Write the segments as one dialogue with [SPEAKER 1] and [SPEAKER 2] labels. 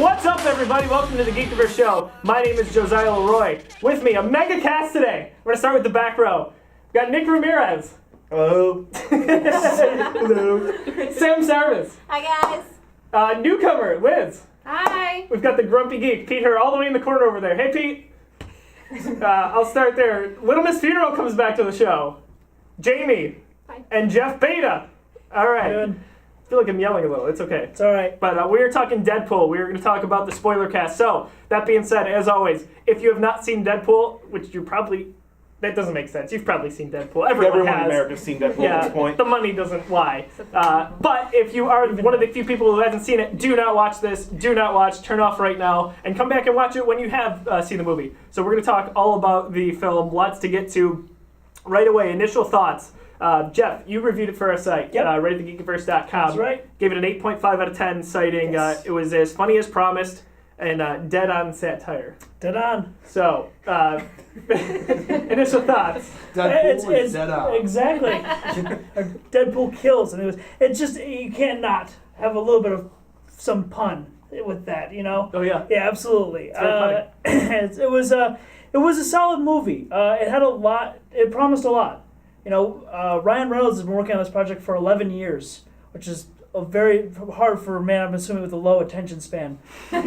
[SPEAKER 1] What's up, everybody? Welcome to the Geekiverse show. My name is Josiah Leroy. With me, a mega cast today. We're going to start with the back row. We've got Nick Ramirez.
[SPEAKER 2] Hello.
[SPEAKER 1] Hello. Sam Sarvis.
[SPEAKER 3] Hi, guys.
[SPEAKER 1] Newcomer, Liz.
[SPEAKER 3] Hi.
[SPEAKER 1] We've got the grumpy geek, Pete Her, all the way in the corner over there. Hey, Pete. I'll start there. Little Miss Funeral comes back to the show. Jamie.
[SPEAKER 3] Hi.
[SPEAKER 1] And Jeff Beta. All right.
[SPEAKER 4] Good.
[SPEAKER 1] I feel like I'm yelling a little. It's okay.
[SPEAKER 4] It's all right.
[SPEAKER 1] But we are talking Deadpool. We are going to talk about the spoiler cast. So, that being said, as always, if you have not seen Deadpool, which you probably... That doesn't make sense. You've probably seen Deadpool. Everyone
[SPEAKER 2] in
[SPEAKER 1] has.
[SPEAKER 2] America's seen Deadpool at this point.
[SPEAKER 1] The money doesn't lie. But if you are one of the few people who hasn't seen it, do not watch this. Do not watch. Turn off right now. And come back and watch it when you have seen the movie. So we're going to talk all about the film. Lots to get to right away. Initial thoughts. Jeff, you reviewed it for our site.
[SPEAKER 4] Yep.
[SPEAKER 1] RateTheGeekiverse.com.
[SPEAKER 4] That's right.
[SPEAKER 1] Gave it an 8.5 out of 10, citing
[SPEAKER 4] Yes.
[SPEAKER 1] it was as funny as promised and dead-on satire.
[SPEAKER 4] Dead on.
[SPEAKER 1] So, initial thoughts.
[SPEAKER 5] Deadpool is dead on.
[SPEAKER 4] Exactly. Deadpool kills, and it's just you can't not have a little bit of some pun with that, you know.
[SPEAKER 1] Oh, yeah.
[SPEAKER 4] Yeah, absolutely.
[SPEAKER 1] It's very funny.
[SPEAKER 4] It was a solid movie. It had a lot. It promised a lot. You know, Ryan Reynolds has been working on this project for 11 years, which is very hard for a man, I'm assuming, with a low attention span.
[SPEAKER 5] It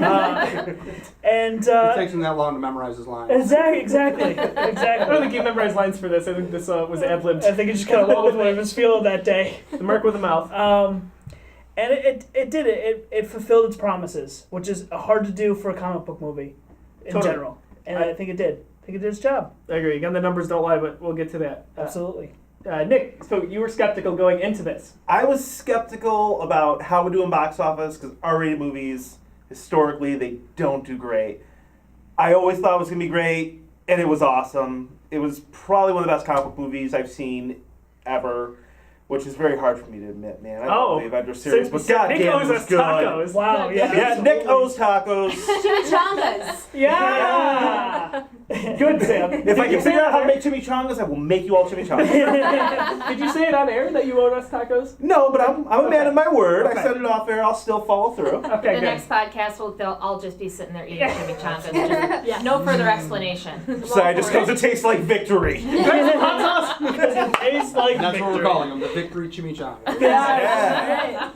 [SPEAKER 5] takes him that long to memorize his lines.
[SPEAKER 4] Exactly.
[SPEAKER 1] I don't think he memorized lines for this. I think this was ad-libbed.
[SPEAKER 4] I think it just kind of rolled with what he was feeling that day.
[SPEAKER 1] The mark with a mouth.
[SPEAKER 4] And it did it. It fulfilled its promises, which is hard to do for a comic book movie in
[SPEAKER 1] Totally.
[SPEAKER 4] general. And I think it did. I think it did its job.
[SPEAKER 1] I agree. Again, the numbers don't lie, but we'll get to that.
[SPEAKER 4] Absolutely.
[SPEAKER 1] Nick, so you were skeptical going into this.
[SPEAKER 2] I was skeptical about how we do in box office because R-rated movies, historically, they don't do great. I always thought it was going to be great, and it was awesome. It was probably one of the best comic book movies I've seen ever, which is very hard for me to admit, man. I love the Avengers series, but
[SPEAKER 1] Nick
[SPEAKER 2] goddamn,
[SPEAKER 1] owes
[SPEAKER 2] it was
[SPEAKER 1] us
[SPEAKER 2] good.
[SPEAKER 1] tacos.
[SPEAKER 4] Wow. Yeah.
[SPEAKER 2] Yeah, Nick owes tacos.
[SPEAKER 3] Chimichangas.
[SPEAKER 1] Yeah! Good, Sam.
[SPEAKER 2] If I can figure out how to make chimichangas, I will make you all chimichangas.
[SPEAKER 1] Did you say it on air that you owed us tacos?
[SPEAKER 2] No, but I'm a man of my word.
[SPEAKER 1] Okay.
[SPEAKER 2] I said it off air. I'll still follow through.
[SPEAKER 1] Okay,
[SPEAKER 3] The
[SPEAKER 1] good.
[SPEAKER 3] next podcast, I'll just be sitting there eating chimichangas. Just, no further explanation.
[SPEAKER 2] So I just because it tastes like victory.
[SPEAKER 1] Hot sauce?
[SPEAKER 4] It tastes like
[SPEAKER 5] That's what we're
[SPEAKER 4] victory.
[SPEAKER 5] calling them, the Victory Chimichanga.
[SPEAKER 2] Yeah.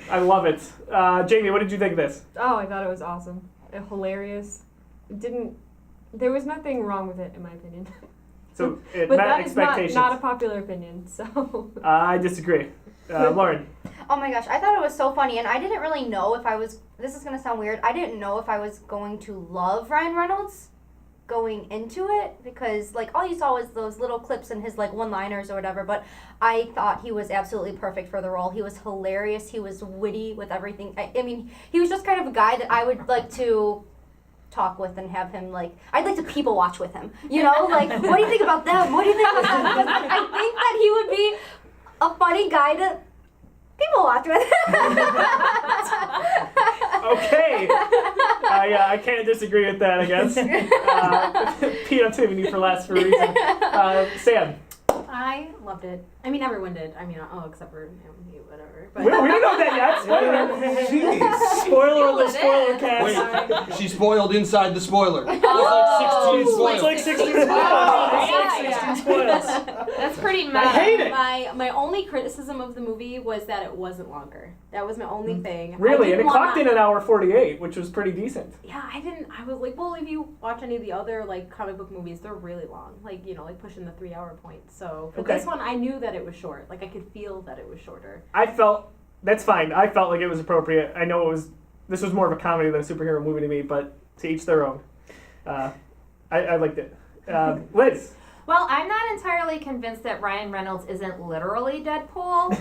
[SPEAKER 1] I love it. Jamie, what did you think of this?
[SPEAKER 6] Oh, I thought it was awesome. Hilarious. There was nothing wrong with it, in my opinion.
[SPEAKER 1] So it
[SPEAKER 6] But
[SPEAKER 1] met
[SPEAKER 6] that is
[SPEAKER 1] expectations.
[SPEAKER 6] not a popular opinion, so...
[SPEAKER 1] I disagree. Lauren.
[SPEAKER 7] Oh my gosh, I thought it was so funny, and I didn't really know if I was, this is gonna sound weird, I didn't know if I was going to love Ryan Reynolds going into it, because like all you saw was those little clips and his like one-liners or whatever, but I thought he was absolutely perfect for the role. He was hilarious, he was witty with everything. I mean, he was just kind of a guy that I would like to talk with and have him like, I'd like to people watch with him, you know, like, what do you think about them? What do you think about them? Because I think that he would be a funny guy to people watch with.
[SPEAKER 1] Okay. I can't disagree with that, I guess. Pete, I'm saving you for last for a reason. Sam.
[SPEAKER 8] I loved it. I mean, everyone did. I mean, except for him, whatever. But
[SPEAKER 1] We don't know that yet. Spoiler.
[SPEAKER 2] Jeez.
[SPEAKER 4] Spoiler of the
[SPEAKER 3] Feeling
[SPEAKER 4] spoiler
[SPEAKER 3] it.
[SPEAKER 4] cast.
[SPEAKER 5] Wait, she spoiled inside the spoiler.
[SPEAKER 3] Oh,
[SPEAKER 5] It's like 16 spoilers.
[SPEAKER 4] It's like 16 spoilers.
[SPEAKER 3] Yeah,
[SPEAKER 4] It's like 16 spoilers.
[SPEAKER 8] that's pretty meta.
[SPEAKER 1] I hate it.
[SPEAKER 8] My only criticism of the movie was that it wasn't longer. That was my only thing. I
[SPEAKER 1] Really? And
[SPEAKER 8] didn't
[SPEAKER 1] it clocked
[SPEAKER 8] wanna-
[SPEAKER 1] in an hour 48, which was pretty decent.
[SPEAKER 8] Yeah, I was like, well, if you watch any of the other like comic book movies, they're really long. Like, you know, like pushing the 3-hour point. So for
[SPEAKER 1] Okay.
[SPEAKER 8] this one, I knew that it was short. Like, I could feel that it was shorter.
[SPEAKER 1] That's fine. I felt like it was appropriate. I know this was more of a comedy than a superhero movie to me, but to each their own. I liked it. Liz.
[SPEAKER 3] Well, I'm not entirely convinced that Ryan Reynolds isn't literally Deadpool.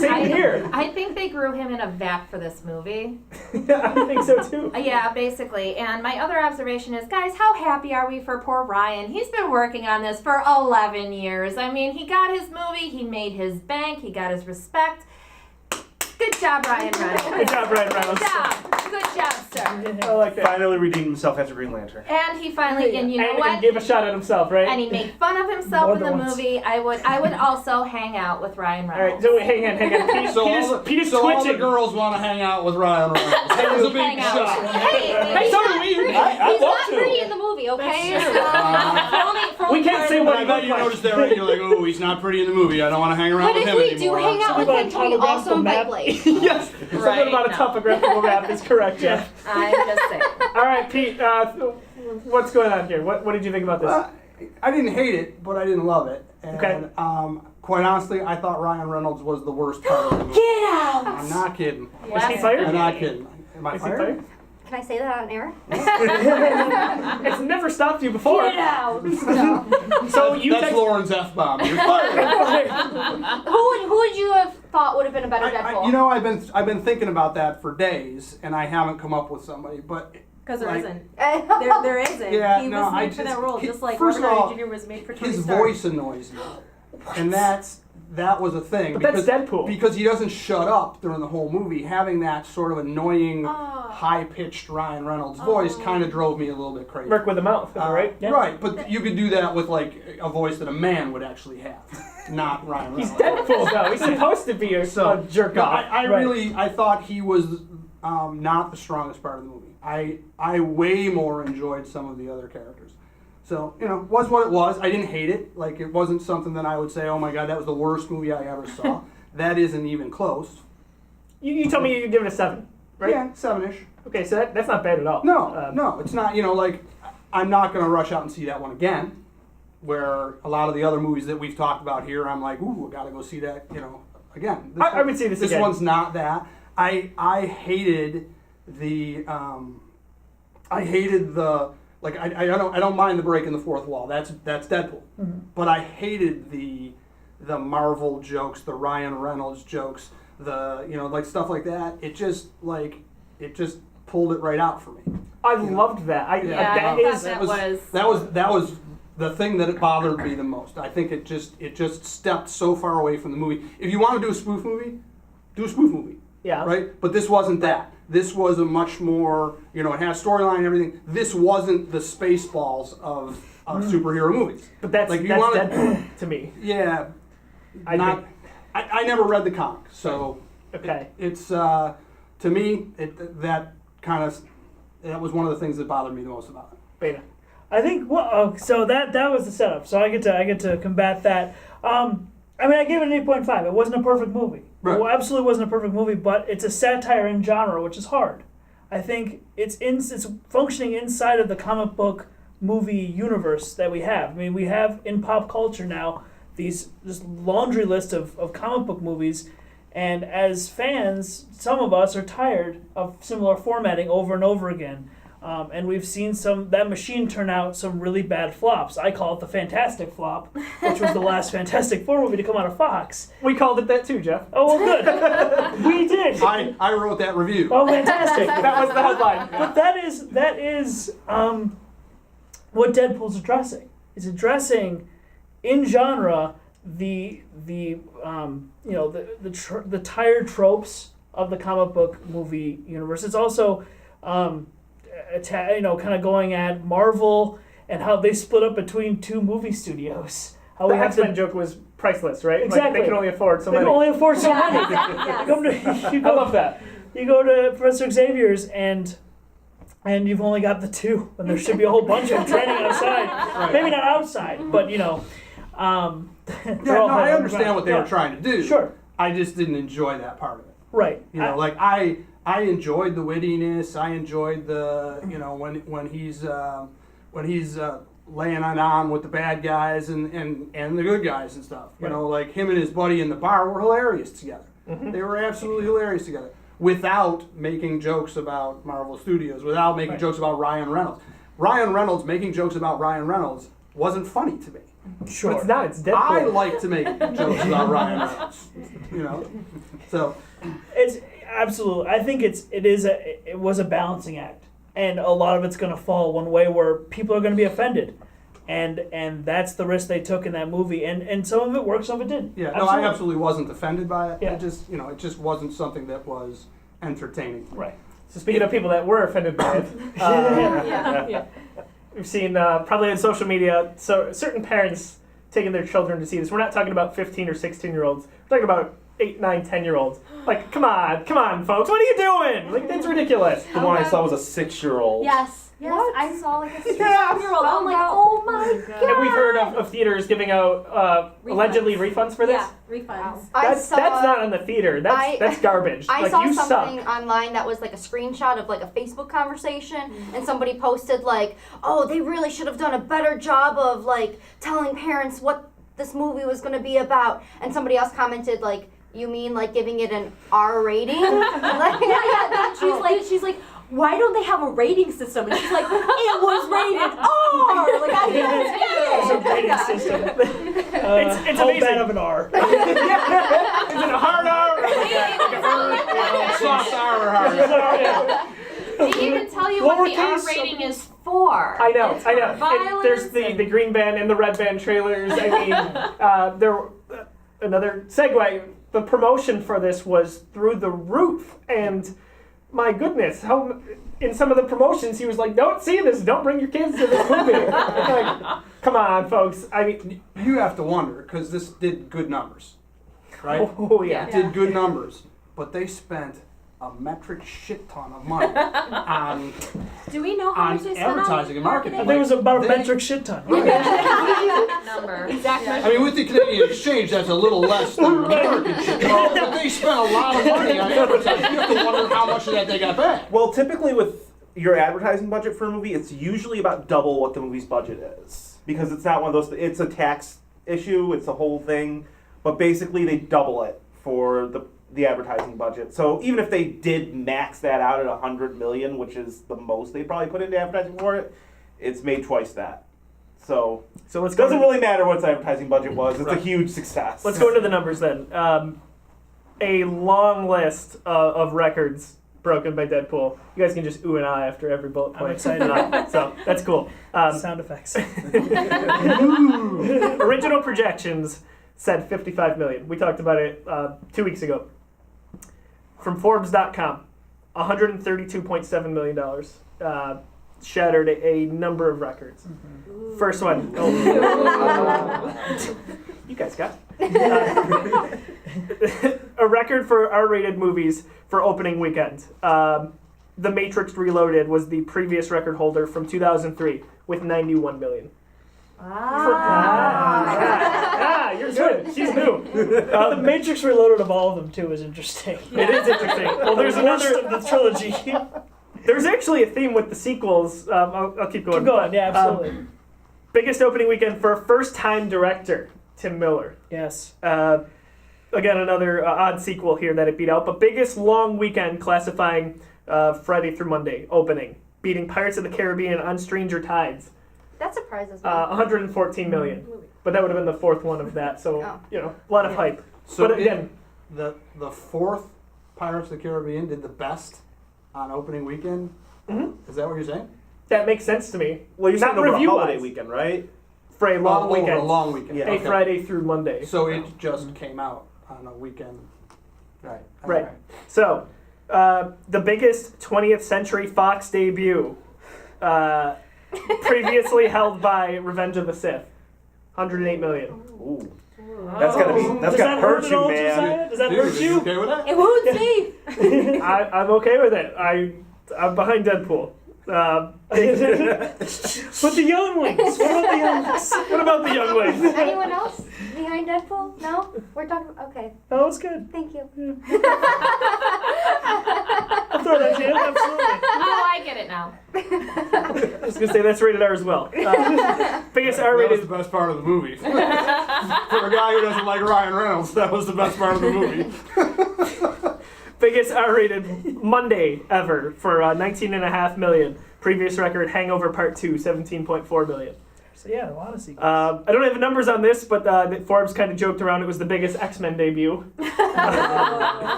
[SPEAKER 1] Same here.
[SPEAKER 3] I think they grew him in a vat for this movie.
[SPEAKER 1] I think so too.
[SPEAKER 3] Yeah, basically. And my other observation is, guys, how happy are we for poor Ryan? He's been working on this for 11 years. I mean, he got his movie, he made his bank, he got his respect. Good job, Ryan Reynolds.
[SPEAKER 1] Good job, Ryan Reynolds.
[SPEAKER 3] Good job. Good job, sir.
[SPEAKER 1] I like that.
[SPEAKER 2] Finally redeemed himself after Green Lantern.
[SPEAKER 3] And he finally, and you know
[SPEAKER 1] And
[SPEAKER 3] what?
[SPEAKER 1] gave a shot at himself, right?
[SPEAKER 3] And he made fun of himself
[SPEAKER 4] More
[SPEAKER 3] in the
[SPEAKER 4] than once.
[SPEAKER 3] movie. I would also hang out with Ryan
[SPEAKER 1] All right,
[SPEAKER 3] Reynolds.
[SPEAKER 1] so wait, hang on. Peter's
[SPEAKER 5] all the
[SPEAKER 1] twitching.
[SPEAKER 5] girls want to hang out with Ryan Reynolds. That was a big
[SPEAKER 3] Hang out.
[SPEAKER 5] shot.
[SPEAKER 3] Hey,
[SPEAKER 1] so do we.
[SPEAKER 3] he's
[SPEAKER 2] love
[SPEAKER 3] not
[SPEAKER 2] to.
[SPEAKER 3] pretty in the movie, okay?
[SPEAKER 1] That's
[SPEAKER 3] So, for
[SPEAKER 1] We
[SPEAKER 3] only
[SPEAKER 1] can't
[SPEAKER 3] part
[SPEAKER 1] say
[SPEAKER 3] of
[SPEAKER 1] what
[SPEAKER 5] But I
[SPEAKER 1] he
[SPEAKER 5] bet
[SPEAKER 1] looked
[SPEAKER 5] you
[SPEAKER 1] like.
[SPEAKER 5] noticed that, right? You're like, oh, he's not pretty in the movie. I don't want to hang around
[SPEAKER 7] But
[SPEAKER 5] with
[SPEAKER 7] if
[SPEAKER 5] him
[SPEAKER 7] we
[SPEAKER 5] anymore.
[SPEAKER 7] do hang out with him, can we also invite Blake?
[SPEAKER 1] Yes,
[SPEAKER 3] Right,
[SPEAKER 1] something about a
[SPEAKER 3] no.
[SPEAKER 1] topographical map is correct, Jeff.
[SPEAKER 3] I'm just saying.
[SPEAKER 1] All right, Pete, what's going on here? What did you think about this?
[SPEAKER 5] I didn't hate it, but I didn't love it. And,
[SPEAKER 1] Okay.
[SPEAKER 5] quite honestly, I thought Ryan Reynolds was the worst part of the movie.
[SPEAKER 3] Get out!
[SPEAKER 5] I'm not kidding.
[SPEAKER 1] Was he fired?
[SPEAKER 5] I'm not kidding. Am I
[SPEAKER 1] Is he
[SPEAKER 5] fired?
[SPEAKER 1] fired?
[SPEAKER 7] Can I say that on air?
[SPEAKER 1] It's never stopped you before.
[SPEAKER 3] Get out!
[SPEAKER 1] So you
[SPEAKER 5] That's
[SPEAKER 1] text-
[SPEAKER 5] Lauren's F-bomb. You're fired.
[SPEAKER 7] Who would you have thought would have been a better Deadpool?
[SPEAKER 5] You know, I've been thinking about that for days, and I haven't come up with somebody. But
[SPEAKER 8] Because there
[SPEAKER 5] Like-
[SPEAKER 8] isn't.
[SPEAKER 7] there,
[SPEAKER 8] There isn't.
[SPEAKER 5] Yeah,
[SPEAKER 8] he
[SPEAKER 5] no,
[SPEAKER 8] was
[SPEAKER 5] I
[SPEAKER 8] made for that
[SPEAKER 5] just-
[SPEAKER 8] role,
[SPEAKER 5] he-
[SPEAKER 8] just like
[SPEAKER 5] first
[SPEAKER 8] Robert
[SPEAKER 5] of all,
[SPEAKER 8] Downey Jr. was made for Tony
[SPEAKER 5] his
[SPEAKER 8] Stark.
[SPEAKER 5] voice annoys me, and that was a thing.
[SPEAKER 1] But that's Deadpool.
[SPEAKER 5] Because he doesn't shut up during the whole movie. Having that sort of annoying,
[SPEAKER 8] Oh.
[SPEAKER 5] high-pitched Ryan Reynolds voice kind of drove me a little bit crazy.
[SPEAKER 1] Work with the mouth, right?
[SPEAKER 4] Yeah.
[SPEAKER 5] Right, but you could do that with like a voice that a man would actually have, not Ryan
[SPEAKER 1] He's
[SPEAKER 5] Reynolds.
[SPEAKER 1] Deadpool, though. He's supposed to be a jerk
[SPEAKER 5] No,
[SPEAKER 1] off.
[SPEAKER 5] I thought he was not the strongest part of the movie. I way more enjoyed some of the other characters. So, was what it was. I didn't hate it. Like, it wasn't something that I would say, oh my god, that was the worst movie I ever saw. That isn't even close.
[SPEAKER 1] You told me you'd give it a 7, right?
[SPEAKER 5] Yeah, 7-ish.
[SPEAKER 1] Okay, so that's not bad at all.
[SPEAKER 5] No, it's not, like, I'm not going to rush out and see that one again, where a lot of the other movies that we've talked about here, I'm like, ooh, I got to go see that, again.
[SPEAKER 1] I would see this again.
[SPEAKER 5] This one's not that. I hated the, like, I don't mind the break in the fourth wall. That's Deadpool.
[SPEAKER 4] Mm-hmm.
[SPEAKER 5] But I hated the Marvel jokes, the Ryan Reynolds jokes, like stuff like that. It just pulled it right out for me.
[SPEAKER 1] I loved that.
[SPEAKER 3] Yeah,
[SPEAKER 5] That was the thing that it bothered me the most. I think it just stepped so far away from the movie. If you want to do a spoof movie, do a spoof movie.
[SPEAKER 1] Yeah.
[SPEAKER 5] Right? But this wasn't that. This was a much more, it had storyline and everything. This wasn't the Spaceballs of superhero movies.
[SPEAKER 1] But that's Deadpool to me.
[SPEAKER 5] Yeah.
[SPEAKER 1] I think.
[SPEAKER 5] I never read the comic, so
[SPEAKER 1] Okay.
[SPEAKER 5] it's to me that was one of the things that bothered me the most about it.
[SPEAKER 1] Beta.
[SPEAKER 4] I think so that was the setup. So I get to combat that. I gave it an 8.5. It wasn't a perfect movie.
[SPEAKER 5] Right.
[SPEAKER 4] It absolutely wasn't a perfect movie, but it's a satire in genre, which is hard. I think it's functioning inside of the comic book movie universe that we have. We have in pop culture now this laundry list of comic book movies, and as fans, some of us are tired of similar formatting over and over again. And we've seen that machine turn out some really bad flops. I call it the Fantastic Flop, which was the last Fantastic Four movie to come out of Fox.
[SPEAKER 1] We called it that too, Jeff.
[SPEAKER 4] Oh, well, good. We did.
[SPEAKER 5] I wrote that review.
[SPEAKER 4] Oh, fantastic.
[SPEAKER 1] That was the headline.
[SPEAKER 4] But that is what Deadpool's addressing. It's addressing in genre the tired tropes of the comic book movie universe. It's also kind of going at Marvel and how they split up between two movie studios. How
[SPEAKER 1] The
[SPEAKER 4] we have
[SPEAKER 1] X-Men
[SPEAKER 4] to
[SPEAKER 1] joke was priceless, right?
[SPEAKER 4] Exactly.
[SPEAKER 1] Like, they can only afford so
[SPEAKER 4] they
[SPEAKER 1] many.
[SPEAKER 4] can only afford so many.
[SPEAKER 3] Yes.
[SPEAKER 4] You
[SPEAKER 1] I love that.
[SPEAKER 4] You go to Professor Xavier's and you've only got the two, when there should be a whole bunch of them training outside.
[SPEAKER 5] Right.
[SPEAKER 4] Maybe not outside, but
[SPEAKER 5] Yeah, no, I understand what they were
[SPEAKER 4] Yeah.
[SPEAKER 5] trying to do.
[SPEAKER 4] Sure.
[SPEAKER 5] I just didn't enjoy that part of it.
[SPEAKER 4] Right.
[SPEAKER 5] I enjoyed the wittiness. I enjoyed the when he's laying on with the bad guys and the good guys and stuff.
[SPEAKER 1] Right.
[SPEAKER 5] Like him and his buddy in the bar were hilarious together.
[SPEAKER 1] Mm-hmm.
[SPEAKER 5] They were absolutely hilarious together without making jokes about Marvel Studios, without making
[SPEAKER 1] Right.
[SPEAKER 5] jokes about Ryan Reynolds. Ryan Reynolds making jokes about Ryan Reynolds wasn't funny to me.
[SPEAKER 4] Sure.
[SPEAKER 1] But it's not. It's Deadpool.
[SPEAKER 5] I like to make jokes about Ryan Reynolds. So
[SPEAKER 4] It's absolutely. I think it was a balancing act, and a lot of it's going to fall one way where people are going to be offended, and that's the risk they took in that movie. And some of it worked, some of it didn't.
[SPEAKER 5] yeah, no, I absolutely wasn't offended by it.
[SPEAKER 4] Yeah.
[SPEAKER 5] It just wasn't something that was entertaining.
[SPEAKER 4] Right.
[SPEAKER 1] So speaking of people that were offended by it,
[SPEAKER 6] Yeah.
[SPEAKER 1] we've seen probably on social media certain parents taking their children to see this. We're not talking about 15 or 16-year-olds. We're talking about 8, 9, 10-year-olds. Like, come on, folks, what are you doing? Like, that's ridiculous.
[SPEAKER 2] The one I saw was a 6-year-old.
[SPEAKER 7] Yes.
[SPEAKER 8] What?
[SPEAKER 7] I saw like a
[SPEAKER 2] Yes.
[SPEAKER 7] 6-year-old. I'm like, oh my god.
[SPEAKER 1] And we've heard of theaters giving out allegedly refunds for this.
[SPEAKER 8] Yeah, refunds.
[SPEAKER 1] That's not on the theater. That's garbage.
[SPEAKER 7] I
[SPEAKER 1] like,
[SPEAKER 7] saw
[SPEAKER 1] you
[SPEAKER 7] something
[SPEAKER 1] suck.
[SPEAKER 7] online that was like a screenshot of like a Facebook conversation, and somebody posted like, "Oh, they really should have done a better job of like telling parents what this movie was going to be about." And somebody else commented like, "You mean like giving it an R rating?" Like,
[SPEAKER 8] She's like, why don't they have a rating system? And she's like, it was rated R. Like I
[SPEAKER 1] It's a
[SPEAKER 8] didn't
[SPEAKER 1] rating
[SPEAKER 8] get it.
[SPEAKER 1] system. It's
[SPEAKER 4] How
[SPEAKER 1] amazing.
[SPEAKER 4] bad of an R?
[SPEAKER 1] Is it a hard R?
[SPEAKER 5] Soft R hard.
[SPEAKER 3] They even tell you what the R
[SPEAKER 4] Lowercase,
[SPEAKER 3] rating is for.
[SPEAKER 1] I know.
[SPEAKER 3] Violence
[SPEAKER 1] There's the green band and the red band trailers. I mean, another segue. The promotion for this was through the roof, and my goodness, how in some of the promotions he was like, "Don't see this. Don't bring your kids to this movie." Like, come on, folks. I mean,
[SPEAKER 5] You have to wonder, because this did good numbers, right?
[SPEAKER 1] oh yeah.
[SPEAKER 5] It did good numbers, but they spent a metric shit ton of money on
[SPEAKER 8] Do we know how much they spent
[SPEAKER 5] advertising and marketing.
[SPEAKER 4] I think it was about a
[SPEAKER 5] They-
[SPEAKER 4] metric shit ton.
[SPEAKER 3] Number.
[SPEAKER 8] Exactly.
[SPEAKER 5] I mean, with the Canadian exchange, that's a little less than American shit. But they spent a lot of money on advertising. You have to wonder how much of that they got back.
[SPEAKER 2] Well, typically with your advertising budget for a movie, it's usually about double what the movie's budget is. Because it's not one of those, it's a tax issue, it's a whole thing. But basically they double it for the advertising budget. So even if they did max that out at $100 million, which is the most they probably put into advertising for it, it's made twice that. So
[SPEAKER 1] So let's
[SPEAKER 2] it
[SPEAKER 1] go.
[SPEAKER 2] doesn't really matter what its advertising budget was. It's
[SPEAKER 5] Right.
[SPEAKER 2] a huge success.
[SPEAKER 1] Let's go into the numbers then. A long list of records broken by Deadpool. You guys can just ooh and ah after every bullet point.
[SPEAKER 4] I'm excited.
[SPEAKER 1] So that's cool.
[SPEAKER 4] Sound effects.
[SPEAKER 1] Original projections said 55 million. We talked about it 2 weeks ago. From Forbes.com, $132.7 million. Shattered a number of records. First one. Oh. You guys got it. A record for R-rated movies for opening weekend. The Matrix Reloaded was the previous record holder from 2003 with 91 million. You're good. She's new.
[SPEAKER 4] The Matrix Reloaded of all of them too is interesting.
[SPEAKER 1] It is interesting. Well, there's
[SPEAKER 4] The worst
[SPEAKER 1] another.
[SPEAKER 4] of the trilogy.
[SPEAKER 1] There's actually a theme with the sequels. I'll keep going.
[SPEAKER 4] Keep going. Yeah, absolutely.
[SPEAKER 1] Biggest opening weekend for a first-time director, Tim Miller.
[SPEAKER 4] Yes.
[SPEAKER 1] Again, another odd sequel here that it beat out. But biggest long weekend classifying Friday through Monday opening, beating Pirates of the Caribbean on Stranger Tides.
[SPEAKER 7] That surprises me.
[SPEAKER 1] 114 million. But that would have been the fourth one of that. So,
[SPEAKER 7] Oh.
[SPEAKER 1] a lot of hype.
[SPEAKER 5] So
[SPEAKER 1] But again,
[SPEAKER 5] the fourth Pirates of the Caribbean did the best on opening weekend.
[SPEAKER 1] Mhm.
[SPEAKER 5] Is that what you're saying?
[SPEAKER 1] that makes sense to me.
[SPEAKER 2] Well, you're
[SPEAKER 1] Not
[SPEAKER 2] saying over a
[SPEAKER 1] review-wise.
[SPEAKER 2] holiday weekend, right?
[SPEAKER 1] For a long
[SPEAKER 5] Over
[SPEAKER 1] weekend.
[SPEAKER 5] a long weekend.
[SPEAKER 2] Yeah.
[SPEAKER 1] A
[SPEAKER 5] Okay.
[SPEAKER 1] Friday through Monday.
[SPEAKER 5] So it just came out on a weekend. Right.
[SPEAKER 1] Right.
[SPEAKER 5] Okay.
[SPEAKER 1] So, the biggest 20th Century Fox debut, previously held by Revenge of the Sith, 108 million.
[SPEAKER 2] Ooh. That's gotta be. That's
[SPEAKER 4] Does
[SPEAKER 2] gotta
[SPEAKER 4] that
[SPEAKER 2] hurt
[SPEAKER 4] at
[SPEAKER 2] you,
[SPEAKER 4] all,
[SPEAKER 2] man.
[SPEAKER 4] Josiah? Does that
[SPEAKER 5] Dude,
[SPEAKER 4] hurt
[SPEAKER 5] are you
[SPEAKER 4] you?
[SPEAKER 5] okay with that?
[SPEAKER 8] It wounds me.
[SPEAKER 1] I'm okay with it. I'm behind Deadpool.
[SPEAKER 4] But the younglings. What about the younglings?
[SPEAKER 1] What about the younglings?
[SPEAKER 7] Anyone else behind Deadpool? No? We're talking. Okay.
[SPEAKER 4] Oh, it's good.
[SPEAKER 7] Thank you.
[SPEAKER 4] I'll throw that to you. Absolutely.
[SPEAKER 3] Oh, I get it now.
[SPEAKER 1] I was gonna say that's rated R as well. Biggest
[SPEAKER 5] That was
[SPEAKER 1] R-rated.
[SPEAKER 5] the best part of the movie. For a guy who doesn't like Ryan Reynolds, that was the best part of the movie.
[SPEAKER 1] Biggest R-rated Monday ever for 19.5 million. Previous record, Hangover Part 2, 17.4 million.
[SPEAKER 4] So yeah, a lot of sequels.
[SPEAKER 1] I don't have the numbers on this, but Forbes kind of joked around it was the biggest X-Men debut.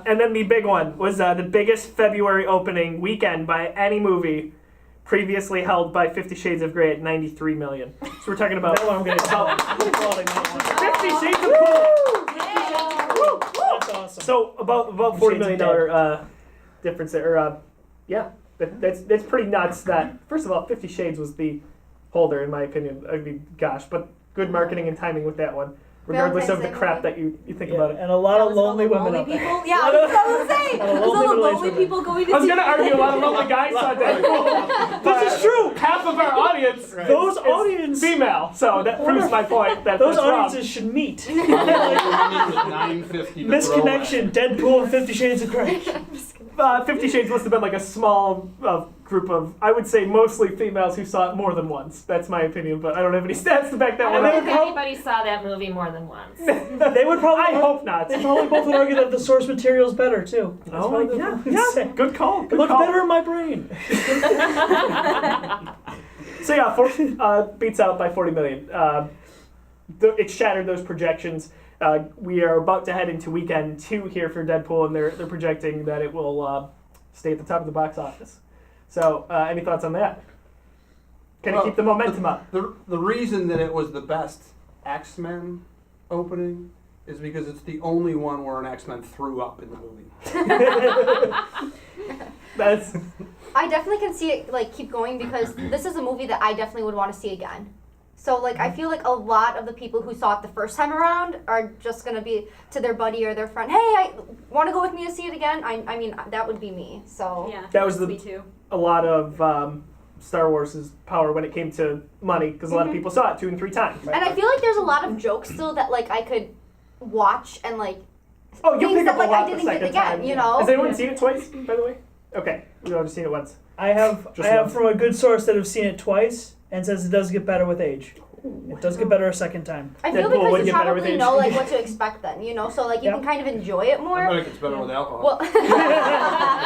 [SPEAKER 1] And then the big one was the biggest February opening weekend by any movie, previously held by 50 Shades of Grey at 93 million. So we're talking about
[SPEAKER 4] That one I'm gonna tell. I'm applauding that one.
[SPEAKER 1] 50 Shades of Cool.
[SPEAKER 4] That's awesome.
[SPEAKER 1] So about $40 million difference there. Yeah, that's pretty nuts. That first of all, 50 Shades was the holder in my opinion. I mean, gosh, but good marketing and timing with that one. Regardless of the
[SPEAKER 7] Valentine's Day
[SPEAKER 1] crap
[SPEAKER 7] movie.
[SPEAKER 1] that you think about it.
[SPEAKER 4] And a lot
[SPEAKER 8] That
[SPEAKER 4] of
[SPEAKER 8] was all
[SPEAKER 4] lonely
[SPEAKER 8] the
[SPEAKER 4] women
[SPEAKER 8] lonely
[SPEAKER 4] out there.
[SPEAKER 8] people. Yeah, I was going to say.
[SPEAKER 4] A lot of
[SPEAKER 8] It was all
[SPEAKER 4] lonely
[SPEAKER 8] the
[SPEAKER 4] middle-aged
[SPEAKER 8] lonely
[SPEAKER 4] women.
[SPEAKER 8] people going to
[SPEAKER 1] I was
[SPEAKER 8] see
[SPEAKER 1] gonna argue a lot of lonely guys saw Deadpool. This is true. Half of our audience
[SPEAKER 4] Those
[SPEAKER 1] is
[SPEAKER 4] audience,
[SPEAKER 1] female, so that proves my point. That
[SPEAKER 4] those
[SPEAKER 1] that's wrong.
[SPEAKER 4] audiences should meet.
[SPEAKER 5] Like, 950
[SPEAKER 4] Misconnection. Deadpool and 50 Shades of Grey.
[SPEAKER 1] 50 Shades must have been like a small group of, I would say, mostly females who saw it more than once. That's my opinion, but I don't have any stats to back that
[SPEAKER 3] I
[SPEAKER 1] one
[SPEAKER 3] don't
[SPEAKER 1] up.
[SPEAKER 3] think anybody saw that movie more than once.
[SPEAKER 4] They would probably.
[SPEAKER 1] I hope not.
[SPEAKER 4] They probably both would argue that the source material is better too. That's
[SPEAKER 1] Oh,
[SPEAKER 4] what they
[SPEAKER 1] yeah,
[SPEAKER 4] would say.
[SPEAKER 1] Good call.
[SPEAKER 4] It
[SPEAKER 1] Good
[SPEAKER 4] looked
[SPEAKER 1] call.
[SPEAKER 4] better in my brain.
[SPEAKER 1] So yeah, beats out by 40 million. It shattered those projections. We are about to head into weekend 2 here for Deadpool, and they're projecting that it will stay at the top of the box office. So, any thoughts on that? Can it keep the momentum up?
[SPEAKER 5] The reason that it was the best X-Men opening is because it's the only one where an X-Men threw up in the movie.
[SPEAKER 1] That's
[SPEAKER 7] I definitely can see it like keep going because this is a movie that I definitely would want to see again. So like I feel like a lot of the people who saw it the first time around are just gonna be to their buddy or their friend, hey, I want to go with me to see it again. I mean that would be me. So
[SPEAKER 8] Yeah,
[SPEAKER 1] That was
[SPEAKER 8] me too.
[SPEAKER 1] a lot of Star Wars' power when it came to money, because a lot of people saw it 2 and 3 times.
[SPEAKER 7] and I feel like there's a lot of jokes still that like I could watch and like
[SPEAKER 1] Oh, you'll
[SPEAKER 7] things
[SPEAKER 1] pick up
[SPEAKER 7] that,
[SPEAKER 1] a
[SPEAKER 7] like, I
[SPEAKER 1] lot the
[SPEAKER 7] didn't get
[SPEAKER 1] second
[SPEAKER 7] again,
[SPEAKER 1] time.
[SPEAKER 7] you know?
[SPEAKER 1] Has anyone seen it twice, by the way? Okay, we've all just seen it once.
[SPEAKER 4] I have
[SPEAKER 1] Just
[SPEAKER 4] I have
[SPEAKER 1] once.
[SPEAKER 4] from a good source that have seen it twice and says it does get better with age. It does get better a second time.
[SPEAKER 7] I feel
[SPEAKER 1] Deadpool
[SPEAKER 7] because
[SPEAKER 1] would
[SPEAKER 7] you
[SPEAKER 1] get better with
[SPEAKER 7] probably
[SPEAKER 1] age.
[SPEAKER 7] know like what to expect then, you know, so like you
[SPEAKER 4] Yeah.
[SPEAKER 7] can kind of enjoy it
[SPEAKER 5] I
[SPEAKER 7] more.
[SPEAKER 5] bet it gets better with alcohol.
[SPEAKER 7] Well,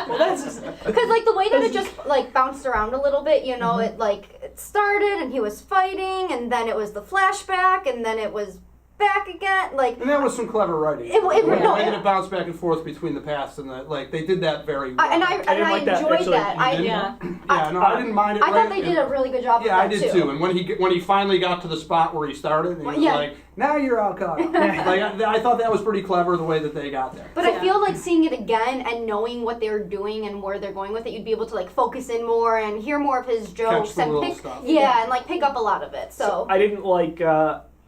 [SPEAKER 4] Well, that's
[SPEAKER 7] because like the way that it just like bounced around a little bit, you know, it like it started and he was fighting, and then it was the flashback, and then it was back again. Like
[SPEAKER 5] and that was some clever writing.
[SPEAKER 7] It-
[SPEAKER 5] The way
[SPEAKER 7] no,
[SPEAKER 5] that it bounced back and forth between the past and the, like they did that very well.
[SPEAKER 7] I
[SPEAKER 1] didn't like that,
[SPEAKER 7] enjoyed
[SPEAKER 1] actually.
[SPEAKER 7] that.
[SPEAKER 5] You didn't?
[SPEAKER 8] Yeah.
[SPEAKER 5] Yeah, no, I didn't mind it.
[SPEAKER 7] I thought
[SPEAKER 5] right?
[SPEAKER 7] they did a really good job.
[SPEAKER 5] Yeah, I
[SPEAKER 7] of that
[SPEAKER 5] did too. And when he finally got to the spot where he started, and he was
[SPEAKER 7] Yeah.
[SPEAKER 5] like, "Now you're all caught up." Like I thought that was pretty clever the way that they got there.
[SPEAKER 7] But I feel like seeing it again and knowing what they're doing and where they're going with it, you'd be able to like focus in more and hear more of his jokes
[SPEAKER 5] the
[SPEAKER 7] and
[SPEAKER 5] little
[SPEAKER 7] pick,
[SPEAKER 5] stuff.
[SPEAKER 7] yeah, and like pick up a lot of it. So
[SPEAKER 1] I didn't like.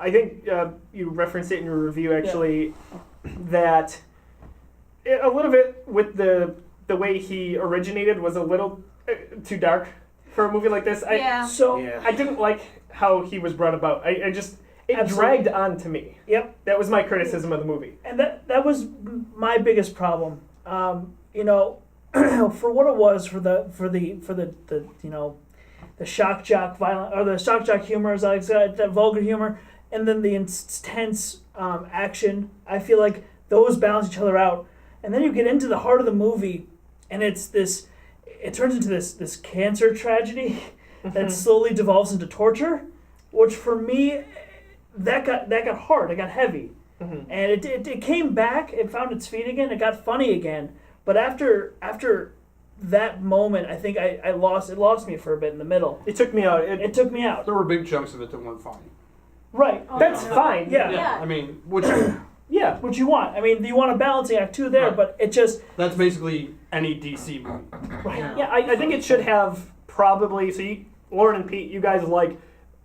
[SPEAKER 1] I think you referenced it in your review actually, that a little bit with the way he originated was a little too dark for a movie like this.
[SPEAKER 4] so.
[SPEAKER 1] I didn't like how he was brought about. I just it
[SPEAKER 4] Absolutely.
[SPEAKER 1] dragged on to me.
[SPEAKER 4] Yep.
[SPEAKER 1] That was my criticism of the movie.
[SPEAKER 4] And that was my biggest problem. You know, for what it was, for the you know, the shock jock violent or the shock jock humor, as I said, that vulgar humor, and then the intense action. I feel like those balance each other out. And then you get into the heart of the movie, and it's this. It turns into this cancer tragedy that slowly devolves into torture, which for me, that got hard. It got heavy. And it came back, it found its feet again, it got funny again. But after that moment, I think it lost me for a bit in the middle.
[SPEAKER 1] It took me out.
[SPEAKER 4] It took me out.
[SPEAKER 5] There were big chunks of it that weren't funny.
[SPEAKER 4] Right.
[SPEAKER 1] That's fine.
[SPEAKER 4] Yeah.
[SPEAKER 5] I mean, which
[SPEAKER 1] Yeah.
[SPEAKER 4] What you want. I mean, you want a balancing act too there,
[SPEAKER 5] Right.
[SPEAKER 4] but it just
[SPEAKER 5] that's basically any DC movie.
[SPEAKER 1] Yeah, I think it should have probably. So, Lauren and Pete, you guys like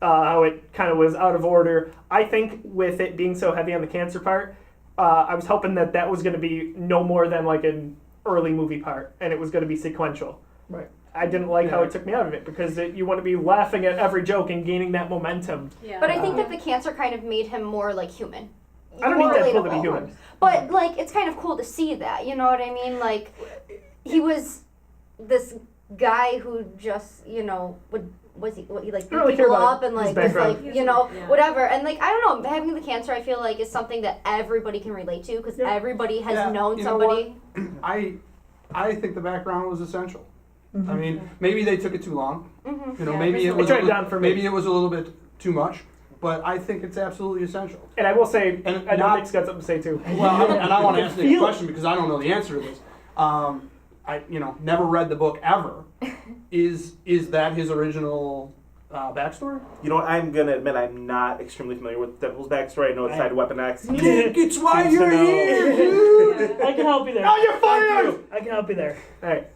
[SPEAKER 1] how it kind of was out of order. I think with it being so heavy on the cancer part, I was hoping that was going to be no more than like an early movie part, and it was going to be sequential.
[SPEAKER 4] right.
[SPEAKER 1] I didn't like how it took me out of it because you want to be laughing at every joke and gaining that momentum.
[SPEAKER 8] Yeah.
[SPEAKER 7] but I think that the cancer kind of made him more like human.
[SPEAKER 1] I don't need
[SPEAKER 7] More
[SPEAKER 1] Deadpool to be
[SPEAKER 7] relatable.
[SPEAKER 1] human.
[SPEAKER 7] But like it's kind of cool to see that, you know what I mean? Like he was this guy who just, you know, he like
[SPEAKER 1] don't really
[SPEAKER 7] beat
[SPEAKER 1] care
[SPEAKER 7] people
[SPEAKER 1] about
[SPEAKER 7] up and
[SPEAKER 1] his
[SPEAKER 7] like was
[SPEAKER 1] background.
[SPEAKER 7] like, you know,
[SPEAKER 8] Yeah.
[SPEAKER 7] whatever. And like I don't know, having the cancer I feel like is something that everybody can relate to because
[SPEAKER 4] Yeah.
[SPEAKER 7] everybody has
[SPEAKER 5] Yeah,
[SPEAKER 7] known
[SPEAKER 5] you know
[SPEAKER 7] somebody.
[SPEAKER 5] I think the background was essential. I mean, maybe they took it too long.
[SPEAKER 7] Mm-hmm.
[SPEAKER 5] You know,
[SPEAKER 8] Yeah,
[SPEAKER 5] maybe it
[SPEAKER 8] it
[SPEAKER 5] was
[SPEAKER 1] dragged
[SPEAKER 5] a little-
[SPEAKER 1] down for me.
[SPEAKER 5] maybe it was a little bit too much. But I think it's absolutely essential.
[SPEAKER 1] And I will say,
[SPEAKER 5] And
[SPEAKER 1] I know
[SPEAKER 5] not-
[SPEAKER 1] Nick's got something to say too.
[SPEAKER 5] Well, and I want to
[SPEAKER 1] You
[SPEAKER 5] ask
[SPEAKER 1] can
[SPEAKER 5] Nick a
[SPEAKER 1] feel it.
[SPEAKER 5] question because I don't know the answer to this. I never read the book ever. Is that his original backstory?
[SPEAKER 2] You know what? I'm gonna admit I'm not extremely familiar with Deadpool's backstory. I know it's tied to Weapon X.
[SPEAKER 5] Nick, it's why
[SPEAKER 2] Seems to
[SPEAKER 5] you're
[SPEAKER 2] know.
[SPEAKER 5] here, dude!
[SPEAKER 4] I can help you there.
[SPEAKER 2] Oh, you're fired!
[SPEAKER 4] I can help you there.
[SPEAKER 1] All right.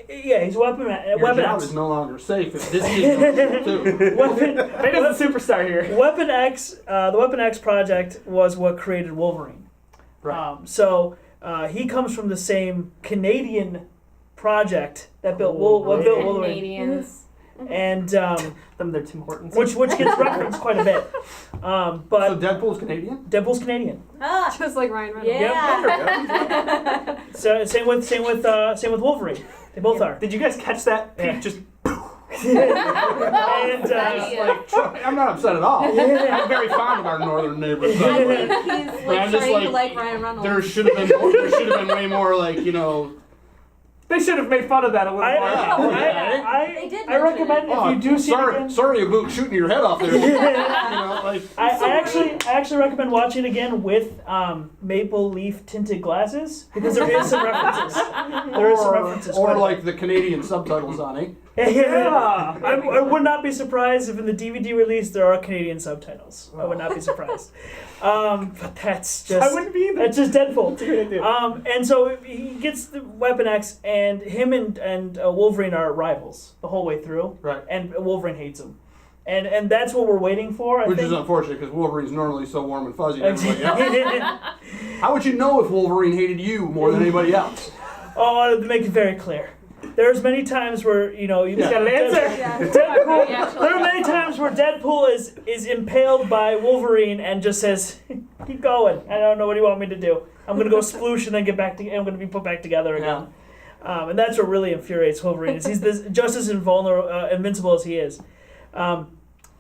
[SPEAKER 4] Yeah, he's Weapon
[SPEAKER 5] Your job
[SPEAKER 4] X.
[SPEAKER 5] is no longer safe if this kid knows it too.
[SPEAKER 4] Weapon,
[SPEAKER 1] Vader's the superstar here.
[SPEAKER 4] Weapon X, the Weapon X project was what created Wolverine.
[SPEAKER 5] Right.
[SPEAKER 4] So he comes from the same Canadian project that built
[SPEAKER 1] Really?
[SPEAKER 4] built Wolverine,
[SPEAKER 3] Canadians.
[SPEAKER 4] and
[SPEAKER 1] Them, they're Tim Hortons.
[SPEAKER 4] which gets referenced quite a bit.
[SPEAKER 5] So
[SPEAKER 4] But
[SPEAKER 5] Deadpool's Canadian?
[SPEAKER 4] Deadpool's Canadian.
[SPEAKER 3] Ah,
[SPEAKER 6] Just like Ryan Reynolds.
[SPEAKER 3] yeah.
[SPEAKER 4] So same with Wolverine. They both are.
[SPEAKER 1] Did you guys catch that?
[SPEAKER 4] Yeah.
[SPEAKER 1] Pete just
[SPEAKER 4] And
[SPEAKER 5] I'm not upset at all. I'm very fond of our northern neighbors.
[SPEAKER 8] I think he's like
[SPEAKER 5] I'm just
[SPEAKER 8] trying to
[SPEAKER 5] like,
[SPEAKER 8] like Ryan Reynolds.
[SPEAKER 5] there should have been way more like, you know.
[SPEAKER 1] they should have made fun of that a little more.
[SPEAKER 8] They did
[SPEAKER 4] I
[SPEAKER 8] mention
[SPEAKER 4] recommend
[SPEAKER 8] it.
[SPEAKER 4] if you do see it again.
[SPEAKER 5] Sorry about shooting your head off there. You know, like
[SPEAKER 4] I actually recommend watching it again with maple leaf tinted glasses because there is some references. There is some references.
[SPEAKER 5] or like the Canadian subtitles on it.
[SPEAKER 4] Yeah, I would not be surprised if in the DVD release there are Canadian subtitles. I would not be surprised. But that's just
[SPEAKER 1] I wouldn't be either.
[SPEAKER 4] that's just Deadpool.
[SPEAKER 1] That's a good idea.
[SPEAKER 4] And so he gets the Weapon X, and him and Wolverine are rivals the whole way through.
[SPEAKER 5] Right.
[SPEAKER 4] And Wolverine hates him, and that's what we're waiting for. I
[SPEAKER 5] Which
[SPEAKER 4] think.
[SPEAKER 5] is unfortunate because Wolverine's normally so warm and fuzzy to everybody else.
[SPEAKER 4] Yeah.
[SPEAKER 5] How would you know if Wolverine hated you more than anybody else?
[SPEAKER 4] Oh, to make it very clear. There's many times where, you know, you
[SPEAKER 1] He's got an answer.
[SPEAKER 4] Deadpool,
[SPEAKER 3] Actually,
[SPEAKER 4] there are many times where Deadpool is impaled by Wolverine and just says, keep going. I don't know what you want me to do. I'm going to go sploosh and then get back to, I'm going to be put back together again. And that's what really infuriates Wolverine. Is he's just as invincible as he is.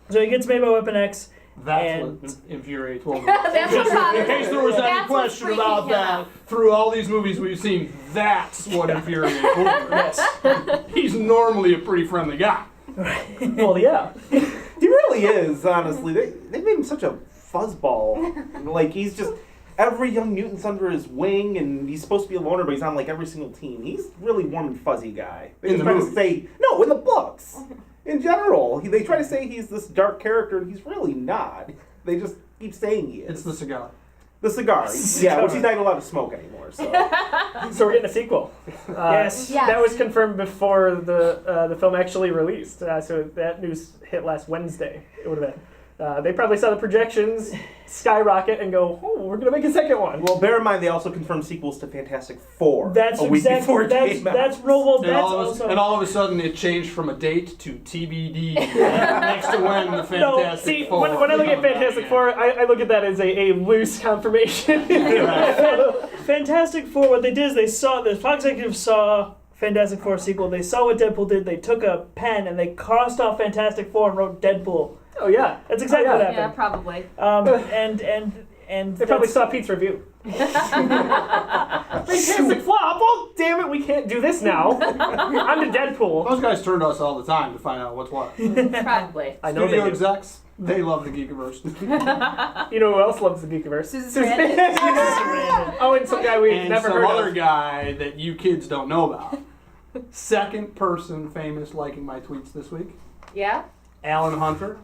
[SPEAKER 4] So he gets made by Weapon X.
[SPEAKER 5] That's
[SPEAKER 4] And-
[SPEAKER 5] what infuriates Wolverine.
[SPEAKER 3] That's what's
[SPEAKER 5] In case there was any
[SPEAKER 3] That's what's
[SPEAKER 5] question about
[SPEAKER 3] freaking him
[SPEAKER 5] that,
[SPEAKER 3] out.
[SPEAKER 5] through all these movies we've seen, that's what infuriates Wolverine.
[SPEAKER 4] Yes.
[SPEAKER 5] He's normally a pretty friendly guy.
[SPEAKER 1] Well, yeah.
[SPEAKER 2] He really is, honestly. They made him such a fuzzball. Like, he's just... Every young mutant's under his wing, and he's supposed to be a loner, but he's on, like, every single team. He's really warm and fuzzy guy. They
[SPEAKER 5] In
[SPEAKER 2] just
[SPEAKER 5] the
[SPEAKER 2] try to
[SPEAKER 5] movies.
[SPEAKER 2] say... No, in the books. In general. They try to say he's this dark character, and he's really not. They just keep saying he is.
[SPEAKER 5] It's the cigar.
[SPEAKER 2] The cigar. Yeah, which he's not allowed to smoke anymore, so...
[SPEAKER 1] So we're getting a sequel.
[SPEAKER 4] Yes.
[SPEAKER 3] Yes.
[SPEAKER 1] That was confirmed before the film actually released. So that news hit last Wednesday. It would have been. They probably saw the projections skyrocket and go, "Oh, we're gonna make a second one."
[SPEAKER 2] Well, bear in mind, they also confirmed sequels to Fantastic Four
[SPEAKER 4] That's
[SPEAKER 2] a week before
[SPEAKER 4] exactly,
[SPEAKER 2] it came out.
[SPEAKER 4] that's real well,
[SPEAKER 5] And
[SPEAKER 4] that's
[SPEAKER 5] all,
[SPEAKER 4] also...
[SPEAKER 5] and all of a sudden it changed from a date to TBD next to when the Fantastic
[SPEAKER 1] See,
[SPEAKER 5] Four.
[SPEAKER 1] when I look at
[SPEAKER 5] comes out
[SPEAKER 1] Fantastic
[SPEAKER 5] again.
[SPEAKER 1] Four, I look at that as a loose confirmation.
[SPEAKER 4] Fantastic Four, what they did is they saw, the Fox executives saw Fantastic Four sequel, they saw what Deadpool did, they took a pen and they crossed off Fantastic Four and wrote Deadpool.
[SPEAKER 1] Oh yeah,
[SPEAKER 4] That's exactly
[SPEAKER 1] Oh, yeah.
[SPEAKER 4] what
[SPEAKER 3] Yeah,
[SPEAKER 4] happened.
[SPEAKER 3] probably.
[SPEAKER 4] And
[SPEAKER 1] they probably
[SPEAKER 4] that's-
[SPEAKER 1] saw Pete's review. Fantastic flop! Oh damn it, we can't do this now. I'm to Deadpool.
[SPEAKER 5] Those guys turn to us all the time to find out what's what.
[SPEAKER 3] Probably.
[SPEAKER 1] I know
[SPEAKER 5] Studio
[SPEAKER 1] they do.
[SPEAKER 5] execs, they love the Geekiverse.
[SPEAKER 1] You know who else loves the Geekiverse?
[SPEAKER 3] Susan Sarandon.
[SPEAKER 1] Oh, and some guy we've
[SPEAKER 5] And
[SPEAKER 1] never
[SPEAKER 5] some
[SPEAKER 1] heard
[SPEAKER 5] other
[SPEAKER 1] of.
[SPEAKER 5] guy that you kids don't know about. Second person famous liking my tweets this week.
[SPEAKER 3] Yeah?
[SPEAKER 5] Alan Hunter,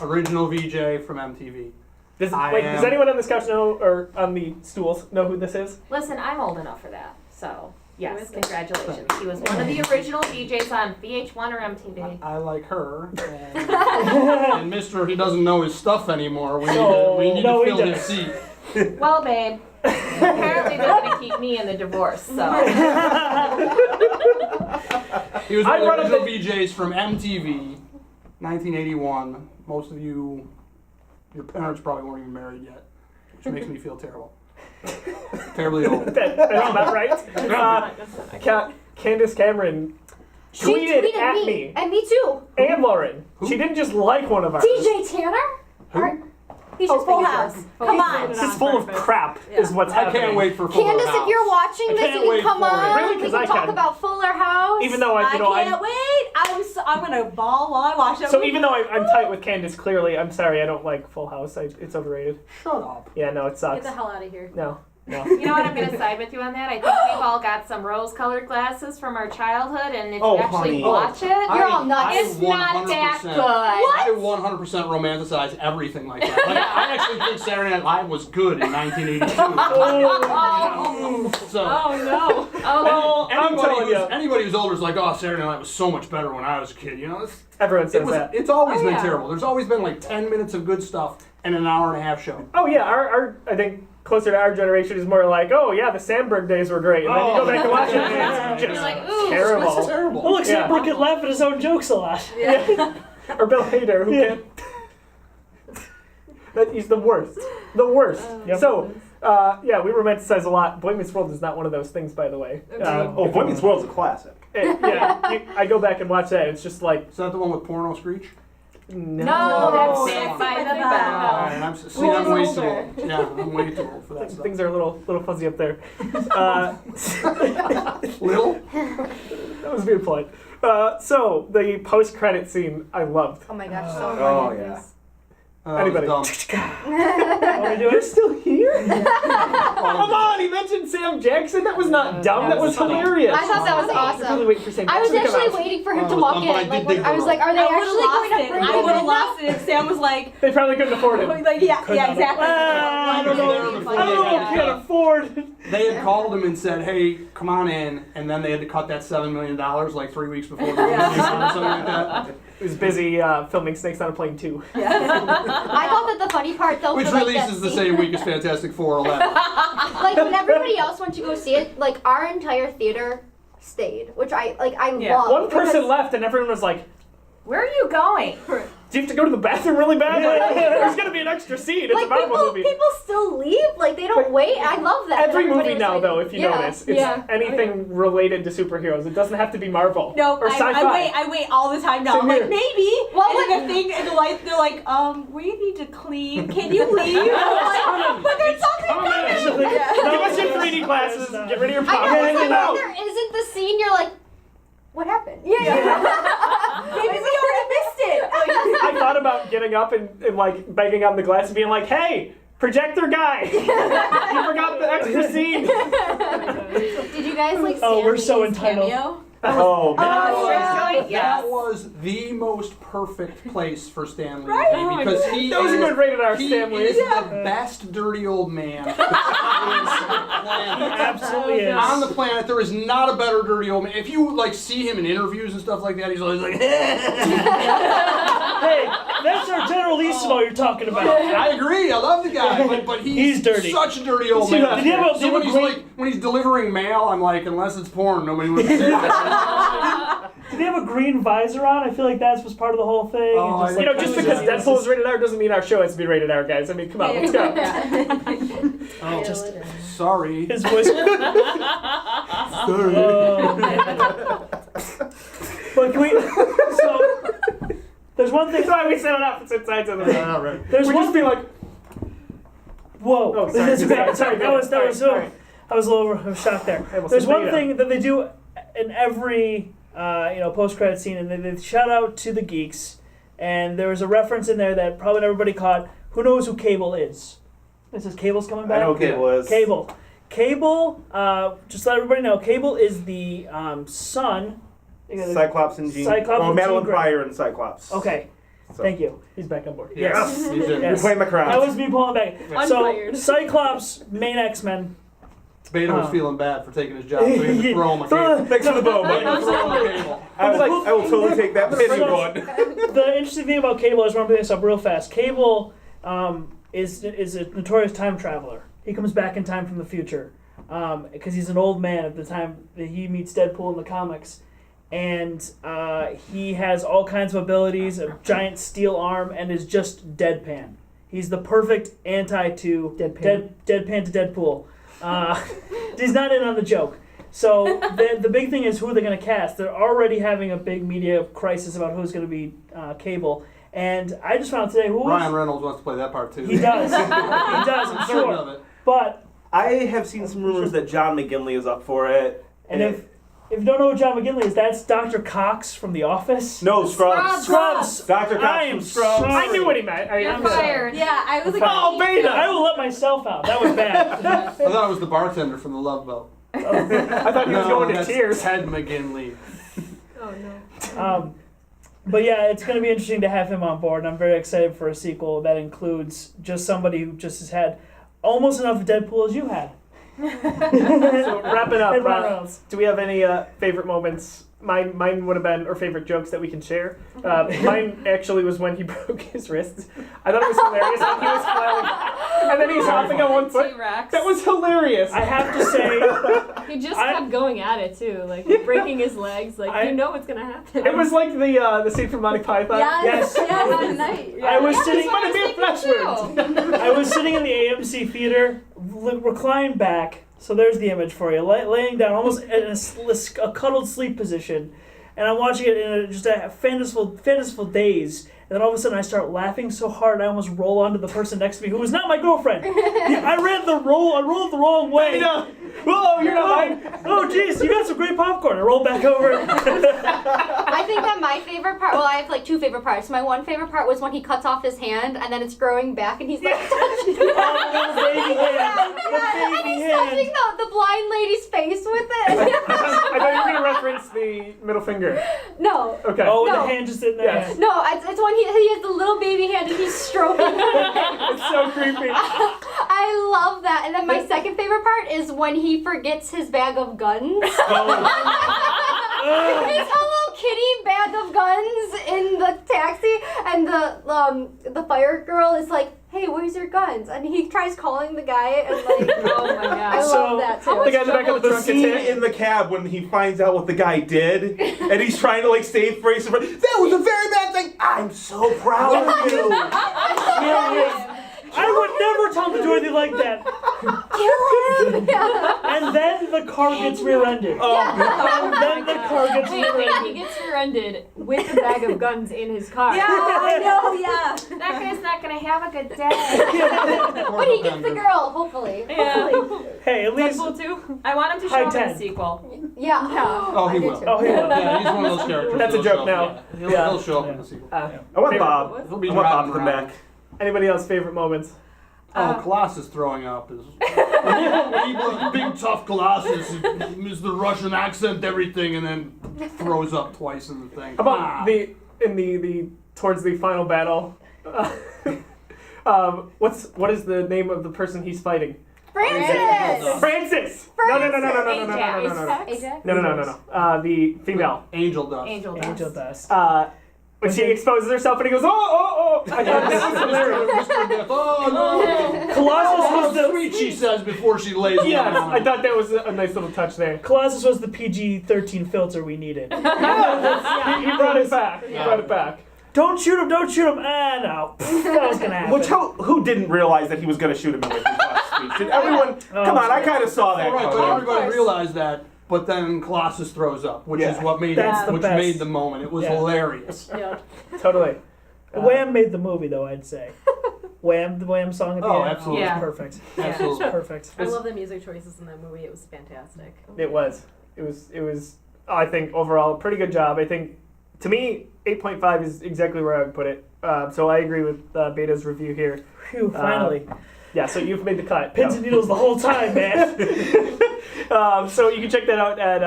[SPEAKER 5] original VJ from MTV.
[SPEAKER 1] Does
[SPEAKER 5] I
[SPEAKER 1] does
[SPEAKER 5] am-
[SPEAKER 1] anyone on this couch know, or on the stools, know who this is?
[SPEAKER 3] Listen, I'm old enough for that. So, yes,
[SPEAKER 8] is it?
[SPEAKER 3] congratulations. He was one of the original DJs on VH1 or MTV.
[SPEAKER 5] I like her. And Mr. He doesn't know his stuff anymore. We need
[SPEAKER 4] No,
[SPEAKER 5] to
[SPEAKER 4] he
[SPEAKER 5] fill his
[SPEAKER 4] does.
[SPEAKER 5] seat.
[SPEAKER 3] Well, babe, apparently they're going to keep me in the divorce, so.
[SPEAKER 5] He was
[SPEAKER 1] I
[SPEAKER 5] one
[SPEAKER 1] brought
[SPEAKER 5] of
[SPEAKER 1] up
[SPEAKER 5] the original VJs from MTV, 1981. Most of you, your parents probably weren't even married yet, which makes me feel terrible. Terribly old.
[SPEAKER 1] That's not right. Candace Cameron
[SPEAKER 7] She
[SPEAKER 1] tweeted at me
[SPEAKER 7] And me too.
[SPEAKER 1] and Lauren.
[SPEAKER 5] Who?
[SPEAKER 1] She didn't just like one of ours.
[SPEAKER 7] DJ Tanner?
[SPEAKER 5] Who?
[SPEAKER 7] He's
[SPEAKER 3] Oh,
[SPEAKER 7] just Full
[SPEAKER 3] Full
[SPEAKER 7] House.
[SPEAKER 3] House.
[SPEAKER 7] Come
[SPEAKER 3] He's
[SPEAKER 7] on.
[SPEAKER 1] This is full of crap,
[SPEAKER 8] Yeah.
[SPEAKER 1] is what's
[SPEAKER 5] I
[SPEAKER 1] happening.
[SPEAKER 5] can't wait for Fuller
[SPEAKER 7] Candace,
[SPEAKER 5] House.
[SPEAKER 7] if you're watching
[SPEAKER 5] I
[SPEAKER 7] this,
[SPEAKER 5] can't
[SPEAKER 7] you
[SPEAKER 5] wait
[SPEAKER 7] can come
[SPEAKER 5] for it.
[SPEAKER 7] on.
[SPEAKER 1] Really?
[SPEAKER 7] We
[SPEAKER 1] 'Cause
[SPEAKER 7] can
[SPEAKER 1] I
[SPEAKER 7] talk
[SPEAKER 1] can.
[SPEAKER 7] about Fuller House.
[SPEAKER 1] Even though I
[SPEAKER 8] can't wait. I'm gonna bawl while I watch it.
[SPEAKER 1] So even though I'm tight with Candace, clearly, I'm sorry, I don't like Full House. It's overrated.
[SPEAKER 5] Shut up.
[SPEAKER 1] Yeah, no, it
[SPEAKER 8] Get
[SPEAKER 1] sucks.
[SPEAKER 8] the hell out of here.
[SPEAKER 1] No. No.
[SPEAKER 3] You know what? I'm gonna side with you on that. I think we've all got some rose-colored glasses from our childhood, and if
[SPEAKER 2] Oh,
[SPEAKER 3] you actually
[SPEAKER 2] honey.
[SPEAKER 3] watch it,
[SPEAKER 7] You're all nuts.
[SPEAKER 3] it's not that
[SPEAKER 5] 100%.
[SPEAKER 3] good.
[SPEAKER 5] I 100% romanticize everything like that. Like, I actually think Saturday Night Live was good in 1982. So
[SPEAKER 6] Oh no.
[SPEAKER 3] Oh,
[SPEAKER 1] I'm telling you.
[SPEAKER 5] anybody who's older is like, oh, Saturday Night Live was so much better when I was a kid. You know,
[SPEAKER 1] Everyone says that.
[SPEAKER 5] it's always
[SPEAKER 6] Oh,
[SPEAKER 5] been
[SPEAKER 6] yeah.
[SPEAKER 5] terrible. There's always been like 10 minutes of good stuff and an hour and a half show.
[SPEAKER 1] Oh yeah, our I think closer to our generation is more like, oh yeah, the Sandberg days were great, and then you go back and watch it, and it's just
[SPEAKER 3] You're like, ooh.
[SPEAKER 1] terrible.
[SPEAKER 5] It's terrible.
[SPEAKER 4] Well, look,
[SPEAKER 1] Yeah.
[SPEAKER 4] Sandberg could laugh at his own jokes a lot.
[SPEAKER 1] Or Bill Hader, who can't. He's the worst. The worst.
[SPEAKER 4] Yep.
[SPEAKER 1] So, yeah, we romanticize a lot. Boy Meets World is not one of those things, by the way.
[SPEAKER 2] Oh, Boy Meets World's a classic.
[SPEAKER 1] I go back and watch that. It's just like,
[SPEAKER 5] Is that the one with Porno Screech?
[SPEAKER 1] no.
[SPEAKER 3] No, that's
[SPEAKER 6] Oh,
[SPEAKER 3] Saved by the
[SPEAKER 6] Saved by the
[SPEAKER 3] Bell.
[SPEAKER 5] Alright, I'm way too old. Yeah, I'm way too old for that stuff.
[SPEAKER 1] Things are a little fuzzy up there.
[SPEAKER 5] Little?
[SPEAKER 1] That was a good point. So, the post-credit scene, I loved.
[SPEAKER 7] Oh my gosh, so
[SPEAKER 2] Oh,
[SPEAKER 7] funny.
[SPEAKER 2] yeah.
[SPEAKER 1] Anybody?
[SPEAKER 5] Dumb.
[SPEAKER 4] What are we doing?
[SPEAKER 1] You're still here? Come on, he mentioned Sam Jackson. That was not dumb. That was hilarious.
[SPEAKER 7] I thought that was
[SPEAKER 1] You're probably
[SPEAKER 7] awesome.
[SPEAKER 1] waiting for Sam
[SPEAKER 7] I was
[SPEAKER 1] Jackson to come
[SPEAKER 7] actually
[SPEAKER 1] out.
[SPEAKER 7] waiting for him
[SPEAKER 5] Oh,
[SPEAKER 7] to
[SPEAKER 5] it was
[SPEAKER 7] walk
[SPEAKER 5] dumb, but I
[SPEAKER 7] in.
[SPEAKER 5] did
[SPEAKER 7] Like,
[SPEAKER 5] dig
[SPEAKER 7] I was
[SPEAKER 5] the
[SPEAKER 7] like, are they
[SPEAKER 8] I would have
[SPEAKER 7] actually
[SPEAKER 8] lost
[SPEAKER 7] going to
[SPEAKER 8] it.
[SPEAKER 7] bring
[SPEAKER 8] I
[SPEAKER 7] him
[SPEAKER 8] would have
[SPEAKER 7] in?
[SPEAKER 8] lost it if Sam was like,
[SPEAKER 1] They probably couldn't afford it.
[SPEAKER 8] like yeah, exactly.
[SPEAKER 4] I don't know. I don't know. I can't afford.
[SPEAKER 5] They had called him and said, hey, come on in, and then they had to cut that $7 million like 3 weeks before the movie or something like that.
[SPEAKER 1] He was busy filming Snakes on a Plane 2.
[SPEAKER 7] I thought that the funny part though,
[SPEAKER 5] Which
[SPEAKER 7] for, like, that
[SPEAKER 5] releases the
[SPEAKER 7] scene-
[SPEAKER 5] same week as Fantastic Four 11.
[SPEAKER 7] like when everybody else went to go see it, like our entire theater stayed, which I
[SPEAKER 8] Yeah.
[SPEAKER 7] love.
[SPEAKER 1] One person
[SPEAKER 7] because-
[SPEAKER 1] left, and everyone was like,
[SPEAKER 3] Where are you going?
[SPEAKER 1] do you have to go to the bathroom really bad? Like, there's going to be an extra scene. It's
[SPEAKER 7] Like
[SPEAKER 1] a Marvel movie.
[SPEAKER 7] people still leave. Like they don't wait. I love that.
[SPEAKER 1] Every
[SPEAKER 7] Everybody
[SPEAKER 1] movie
[SPEAKER 7] was
[SPEAKER 1] now,
[SPEAKER 7] waiting.
[SPEAKER 1] though, if you
[SPEAKER 7] Yeah.
[SPEAKER 1] notice, it's
[SPEAKER 6] Yeah.
[SPEAKER 1] anything related to superheroes. It doesn't have to be Marvel
[SPEAKER 8] No,
[SPEAKER 1] or sci-fi.
[SPEAKER 8] I wait all the time now.
[SPEAKER 1] Same
[SPEAKER 8] I'm like,
[SPEAKER 1] here.
[SPEAKER 8] maybe.
[SPEAKER 7] Well,
[SPEAKER 8] and then the thing, and the light, they're like, we need to clean. Can you leave? I'm like, but there's something coming.
[SPEAKER 1] Give us your 3D glasses. Get rid of your
[SPEAKER 7] I
[SPEAKER 1] pop.
[SPEAKER 7] know. It's like
[SPEAKER 1] No.
[SPEAKER 7] when there isn't the scene, you're like, what happened?
[SPEAKER 8] Maybe we already missed it.
[SPEAKER 1] I thought about getting up and like banging on the glass and being like, "Hey, projector guy, you forgot the extra scene."
[SPEAKER 7] Did you guys like?
[SPEAKER 4] Oh,
[SPEAKER 7] Stan
[SPEAKER 4] we're so
[SPEAKER 7] Lee's
[SPEAKER 4] entitled.
[SPEAKER 7] cameo?
[SPEAKER 2] Oh, man.
[SPEAKER 5] That was the most perfect place for Stan Lee
[SPEAKER 8] Right?
[SPEAKER 5] because he
[SPEAKER 1] That was a
[SPEAKER 5] is,
[SPEAKER 1] good rated R
[SPEAKER 5] he
[SPEAKER 1] Stan Lee.
[SPEAKER 5] is the best dirty old man on the planet.
[SPEAKER 4] Absolutely is.
[SPEAKER 5] On the planet, there is not a better dirty old man. If you like see him in interviews and stuff like that, he's always like,
[SPEAKER 4] Hey, that's our Generalissimo you're talking about.
[SPEAKER 5] I agree, I love the guy, but
[SPEAKER 4] He's dirty.
[SPEAKER 5] such a dirty old
[SPEAKER 1] Did
[SPEAKER 5] man.
[SPEAKER 1] he have a-
[SPEAKER 5] So when he's like, when he's delivering mail, I'm like, unless it's porn, nobody would see it.
[SPEAKER 4] Did he have a green visor on? I feel like that was part of the whole thing.
[SPEAKER 5] Oh,
[SPEAKER 4] And
[SPEAKER 5] I-
[SPEAKER 1] You know, just because Deadpool is rated R doesn't mean our show has to be rated R, guys. I mean, come on, let's go.
[SPEAKER 5] Oh, sorry.
[SPEAKER 4] his voice. But can we? So there's one thing.
[SPEAKER 1] That's why we set it up. It's inside to the
[SPEAKER 5] Right.
[SPEAKER 4] There's
[SPEAKER 1] We
[SPEAKER 4] one
[SPEAKER 1] just be like,
[SPEAKER 4] Whoa!
[SPEAKER 1] Oh, sorry.
[SPEAKER 4] That's bad.
[SPEAKER 1] Sorry,
[SPEAKER 4] That was
[SPEAKER 1] sorry.
[SPEAKER 4] I was a little shocked there.
[SPEAKER 1] I almost
[SPEAKER 4] There's
[SPEAKER 1] said
[SPEAKER 4] one
[SPEAKER 1] tomato.
[SPEAKER 4] thing that they do in every post-credit scene, and they shout out to the geeks. And there was a reference in there that probably everybody caught. Who knows who Cable is? It says Cable's coming back.
[SPEAKER 2] I know Cable is.
[SPEAKER 4] Cable. Just let everybody know. Cable is the son.
[SPEAKER 2] Cyclops and Jean.
[SPEAKER 4] Cyclops and
[SPEAKER 2] Madeline
[SPEAKER 4] Jean Grey.
[SPEAKER 2] Pryor and Cyclops.
[SPEAKER 4] Okay.
[SPEAKER 2] So.
[SPEAKER 4] Thank you.
[SPEAKER 1] he's back on board.
[SPEAKER 4] Yes.
[SPEAKER 5] He's in.
[SPEAKER 2] You're
[SPEAKER 4] Yes.
[SPEAKER 2] playing the crown.
[SPEAKER 4] That was me pulling back. So
[SPEAKER 6] Unfired.
[SPEAKER 4] Cyclops, main X-Men.
[SPEAKER 5] Beta was feeling bad for taking his job, so he had to throw him a cable.
[SPEAKER 2] Thanks for the bow,
[SPEAKER 5] He had
[SPEAKER 2] buddy.
[SPEAKER 5] to throw him a cable.
[SPEAKER 2] I will totally take that mini
[SPEAKER 4] So-
[SPEAKER 2] one.
[SPEAKER 4] The interesting thing about Cable, I just want to bring this up real fast. Cable is a notorious time traveler. He comes back in time from the future because he's an old man at the time that he meets Deadpool in the comics. And he has all kinds of abilities, a giant steel arm, and is just deadpan. He's the perfect anti to
[SPEAKER 1] Deadpan.
[SPEAKER 4] deadpan to Deadpool. He's not in on the joke. So the big thing is who they're going to cast. They're already having a big media crisis about who's going to be Cable. And I just found out today who was...
[SPEAKER 5] Ryan Reynolds wants to play that part too.
[SPEAKER 4] He does. He does, I'm
[SPEAKER 5] Certain
[SPEAKER 4] sure.
[SPEAKER 5] of it.
[SPEAKER 4] But,
[SPEAKER 2] I have seen some rumors that John McGinley is up for it.
[SPEAKER 4] and if... If you don't know who John McGinley is, that's Dr. Cox from The Office.
[SPEAKER 2] No, Scrubs.
[SPEAKER 4] Scrubs.
[SPEAKER 2] Dr.
[SPEAKER 4] I
[SPEAKER 2] Cox
[SPEAKER 4] am
[SPEAKER 2] from Scrubs.
[SPEAKER 4] sorry.
[SPEAKER 1] I knew what he meant.
[SPEAKER 3] You're fired.
[SPEAKER 8] Yeah, I was like,
[SPEAKER 1] Oh, Beta!
[SPEAKER 4] I will let myself out. That was bad.
[SPEAKER 5] I thought it was the bartender from the Love Boat.
[SPEAKER 1] I thought he was going to
[SPEAKER 5] that's
[SPEAKER 1] tears.
[SPEAKER 5] Ted McGinley.
[SPEAKER 6] Oh no.
[SPEAKER 4] But yeah, it's going to be interesting to have him on board, and I'm very excited for a sequel that includes just somebody who just has had almost enough Deadpool as you had.
[SPEAKER 1] So wrapping up,
[SPEAKER 4] And Ryan Reynolds.
[SPEAKER 1] do we have any favorite moments? Mine would have been, or favorite jokes that we can share. Mine actually was when he broke his wrists. I thought it was hilarious when he was flying, and then he's hopping on one foot.
[SPEAKER 6] T-Rex.
[SPEAKER 1] That was hilarious.
[SPEAKER 4] I have to say,
[SPEAKER 6] He just
[SPEAKER 4] I-
[SPEAKER 6] kept going at it too, like breaking his legs. Like you know what's gonna happen.
[SPEAKER 1] It was like the scene from Monty Python.
[SPEAKER 4] Yes.
[SPEAKER 8] Yes, night.
[SPEAKER 4] I was
[SPEAKER 3] Yeah,
[SPEAKER 4] sitting.
[SPEAKER 3] that's what I was
[SPEAKER 1] Be a
[SPEAKER 3] thinking
[SPEAKER 1] flesh
[SPEAKER 3] too.
[SPEAKER 4] I was sitting in the AMC theater, reclined back. So there's the image for you, laying down, almost in a cuddled sleep position, and I'm watching it in just a fanciful daze. And then all of a sudden, I start laughing so hard, I almost roll onto the person next to me, who was not my girlfriend. I rolled the wrong way.
[SPEAKER 1] Whoa, you're not mine.
[SPEAKER 4] Oh, jeez, you got some great popcorn. I rolled back over.
[SPEAKER 7] I think that my favorite part, well, I have like two favorite parts. My one favorite part was when he cuts off his hand and then it's growing back and he's like touching it.
[SPEAKER 4] Oh, the baby hand. The
[SPEAKER 7] And
[SPEAKER 4] baby
[SPEAKER 7] he's
[SPEAKER 4] hand.
[SPEAKER 7] touching the blind lady's face with it.
[SPEAKER 1] I thought you were gonna reference the middle finger.
[SPEAKER 7] No.
[SPEAKER 1] Okay.
[SPEAKER 4] Oh,
[SPEAKER 7] No.
[SPEAKER 4] the hand just in there.
[SPEAKER 1] Yes.
[SPEAKER 7] No, it's when he has the little baby hand and he's stroking it.
[SPEAKER 1] It's so creepy.
[SPEAKER 7] I love that. And then my second favorite part is when he forgets his bag of guns. His Hello Kitty bag of guns in the taxi, and the fire girl is like, "Hey, where's your guns?" And he tries calling the guy, and like,
[SPEAKER 6] Oh my
[SPEAKER 7] I
[SPEAKER 6] gosh.
[SPEAKER 7] love that too.
[SPEAKER 1] The guy in the back of the
[SPEAKER 2] The
[SPEAKER 1] truck gets
[SPEAKER 2] scene
[SPEAKER 1] hit.
[SPEAKER 2] in the cab when he finds out what the guy did, and he's trying to like save face. That was a very bad thing. I'm so proud of you.
[SPEAKER 4] I would never tell him to do anything like that.
[SPEAKER 7] Kill him! Yeah.
[SPEAKER 4] And then the car gets rear-ended. And then the car gets
[SPEAKER 6] Wait, he
[SPEAKER 4] rear-ended.
[SPEAKER 6] gets rear-ended with a bag of guns in his car.
[SPEAKER 3] Yeah, I know.
[SPEAKER 8] yeah.
[SPEAKER 3] That guy's not gonna have a good day.
[SPEAKER 7] But he gets the girl, hopefully.
[SPEAKER 6] Yeah.
[SPEAKER 4] Hey, at least.
[SPEAKER 6] Deadpool 2?
[SPEAKER 8] I want him to
[SPEAKER 4] High
[SPEAKER 8] show up in
[SPEAKER 4] 10.
[SPEAKER 8] a sequel.
[SPEAKER 7] Yeah.
[SPEAKER 5] Oh, he
[SPEAKER 7] I do
[SPEAKER 5] will.
[SPEAKER 7] too.
[SPEAKER 4] Oh, he will.
[SPEAKER 5] Yeah, he's one of those characters.
[SPEAKER 1] That's a
[SPEAKER 5] He'll
[SPEAKER 1] joke
[SPEAKER 5] show
[SPEAKER 1] now.
[SPEAKER 5] up, yeah.
[SPEAKER 1] Yeah.
[SPEAKER 5] He'll show up
[SPEAKER 4] Yeah.
[SPEAKER 5] in the sequel.
[SPEAKER 2] I want
[SPEAKER 1] Favorite-
[SPEAKER 2] Bob.
[SPEAKER 5] He'll be
[SPEAKER 2] I want Bob to
[SPEAKER 5] driving
[SPEAKER 2] come
[SPEAKER 5] around.
[SPEAKER 2] back.
[SPEAKER 1] Anybody else favorite moments?
[SPEAKER 5] Colossus throwing up is big tough Colossus is the Russian accent, everything, and then throws up twice in the thing.
[SPEAKER 1] How about the towards the final battle? What is the name of the person he's fighting?
[SPEAKER 7] Francis!
[SPEAKER 1] Francis. No.
[SPEAKER 7] Ajax?
[SPEAKER 1] No. The female.
[SPEAKER 5] Angel Dust.
[SPEAKER 8] Angel
[SPEAKER 4] Angel
[SPEAKER 8] Dust.
[SPEAKER 4] Dust.
[SPEAKER 1] When she exposes herself and he goes, oh. I thought this was hilarious.
[SPEAKER 5] Oh no!
[SPEAKER 4] Colossus
[SPEAKER 5] How
[SPEAKER 4] was the
[SPEAKER 5] sweet she says before she lays
[SPEAKER 1] Yes,
[SPEAKER 5] down.
[SPEAKER 1] I thought that was a nice little touch there.
[SPEAKER 4] Colossus was the PG-13 filter we needed.
[SPEAKER 1] He brought it back. He brought it back.
[SPEAKER 4] Don't shoot him! Don't shoot him! No. That was gonna happen.
[SPEAKER 2] Which who didn't realize that he was going to shoot him in the last speech? Did everyone? Come on, I kind of saw that.
[SPEAKER 5] All right, but
[SPEAKER 2] coming.
[SPEAKER 5] everybody realized that. But then Colossus throws up, which is what made
[SPEAKER 4] That's the
[SPEAKER 5] which
[SPEAKER 4] best.
[SPEAKER 5] made the moment. It was
[SPEAKER 4] Yeah.
[SPEAKER 5] hilarious.
[SPEAKER 6] Yeah.
[SPEAKER 1] Totally.
[SPEAKER 4] Wham made the movie, though, I'd say. Wham, the Wham song at the
[SPEAKER 5] Oh,
[SPEAKER 4] end.
[SPEAKER 5] absolutely.
[SPEAKER 8] Yeah.
[SPEAKER 4] Perfect.
[SPEAKER 5] Absolutely.
[SPEAKER 4] Perfect.
[SPEAKER 8] I love the music choices in that movie. It was fantastic.
[SPEAKER 1] It was. I think overall a pretty good job. I think to me 8.5 is exactly where I would put it. So I agree with Beta's review here.
[SPEAKER 4] Phew, finally.
[SPEAKER 1] Yeah. So you've made the cut.
[SPEAKER 4] Pins and needles the whole time, man.
[SPEAKER 1] So you can check that out at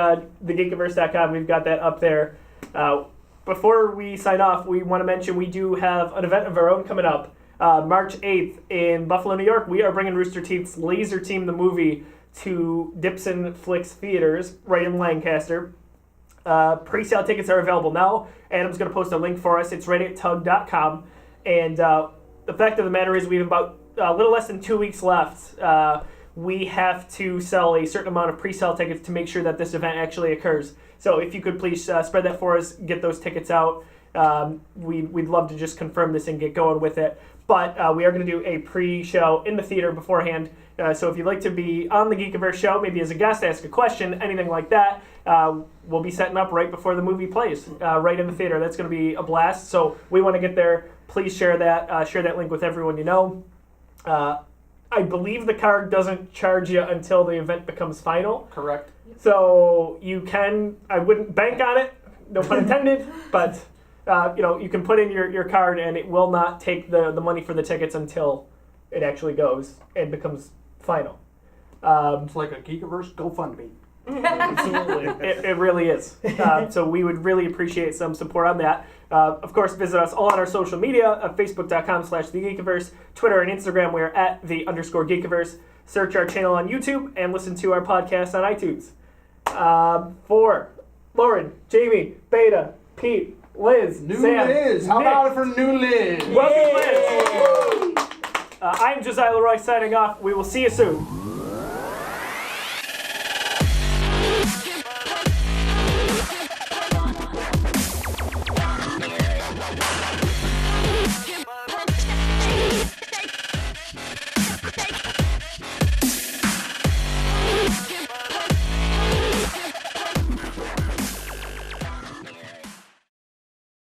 [SPEAKER 1] thegeekiverse.com. We've got that up there. Before we sign off, we want to mention we do have an event of our own coming up. March 8th in Buffalo, New York. We are bringing Rooster Teeth's Laser Team the movie to Dipson Flicks Theaters right in Lancaster. Pre-sale tickets are available now. Adam's going to post a link for us. It's readyattug.com. And the fact of the matter is we have about a little less than 2 weeks left. We have to sell a certain amount of pre-sale tickets to make sure that this event actually occurs. So if you could please spread that for us, get those tickets out. We'd love to just confirm this and get going with it. But we are going to do a pre-show in the theater beforehand. So if you'd like to be on the Geekiverse show, maybe as a guest, ask a question, anything like that, we'll be setting up right before the movie plays, right in the theater. That's going to be a blast. So we want to get there. Please share that link with everyone you know. I believe the card doesn't charge you until the event becomes final.
[SPEAKER 5] Correct.
[SPEAKER 1] So you can, I wouldn't bank on it, no pun intended, but you can put in your card and it will not take the money for the tickets until it actually goes and becomes final.
[SPEAKER 5] It's like a Geekiverse GoFundMe.
[SPEAKER 1] Absolutely. It really is. So we would really appreciate some support on that. Of course, visit us all on our social media, facebook.com/thegeekiverse, Twitter and Instagram, we're at @_Geekiverse. Search our channel on YouTube and listen to our podcast on iTunes. For Lauren, Jamie, Beta, Pete, Liz,
[SPEAKER 5] New
[SPEAKER 1] Sam,
[SPEAKER 5] Liz. How
[SPEAKER 1] Nick.
[SPEAKER 5] about it for New Liz?
[SPEAKER 1] Welcome, Liz. I'm Josiah Leroy signing off. We will see you soon.